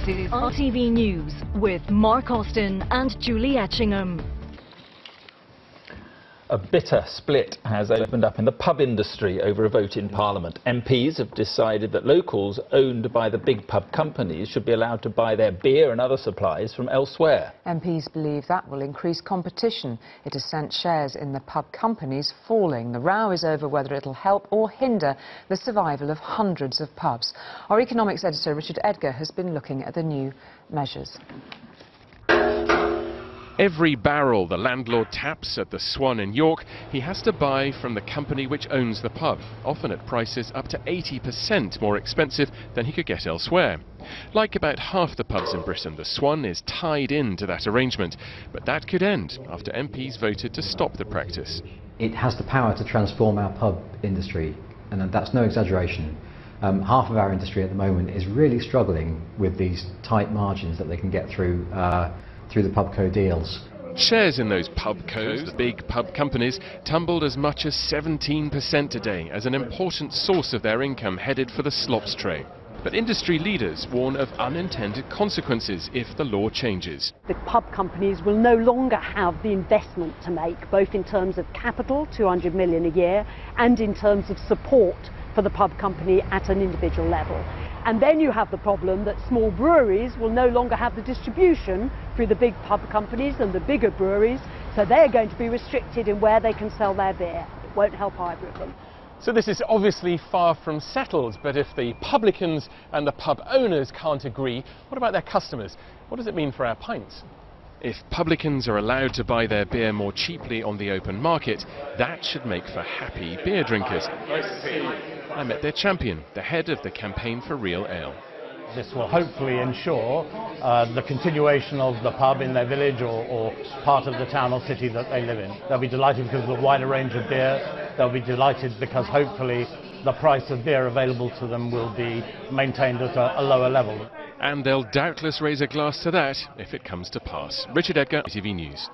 is ITV News with Mark Austin and Julie Etchingham. A bitter split has opened up in the pub industry over a vote in Parliament. MPs have decided that locals owned by the big pub companies should be allowed to buy their beer and other supplies from elsewhere. MPs believe that will increase competition. It has sent shares in the pub companies falling. The row is over whether it'll help or hinder the survival of hundreds of pubs. Our economics editor Richard Edgar has been looking at the new measures. Every barrel the landlord taps at the Swan in York, he has to buy from the company which owns the pub, often at prices up to 80% more expensive than he could get elsewhere. Like about half the pubs in Britain, the Swan is tied into that arrangement, but that could end after MPs voted to stop the practice. It has the power to transform our pub industry, and that's no exaggeration. Half of our industry at the moment is really struggling with these tight margins that they can get through the pubco deals. Shares in those pubcos, the big pub companies, tumbled as much as 17% today as an important source of their income headed for the slops tray. But industry leaders warn of unintended consequences if the law changes. The pub companies will no longer have the investment to make, both in terms of capital, 200 million a year, and in terms of support for the pub company at an individual level. And then you have the problem that small breweries will no longer have the distribution through the big pub companies and the bigger breweries, so they're going to be restricted in where they can sell their beer. It won't help either of them. So this is obviously far from settled, but if the publicans and the pub owners can't agree, what about their customers? What does it mean for our pints? If publicans are allowed to buy their beer more cheaply on the open market, that should make for happy beer drinkers. I met their champion, the head of the Campaign for Real Ale. This will hopefully ensure the continuation of the pub in their village or part of the town or city that they live in. They'll be delighted because of the wider range of beer. They'll be delighted because hopefully the price of beer available to them will be maintained at a lower level. And they'll doubtless raise a glass to that if it comes to pass. Richard Edgar, ITV News.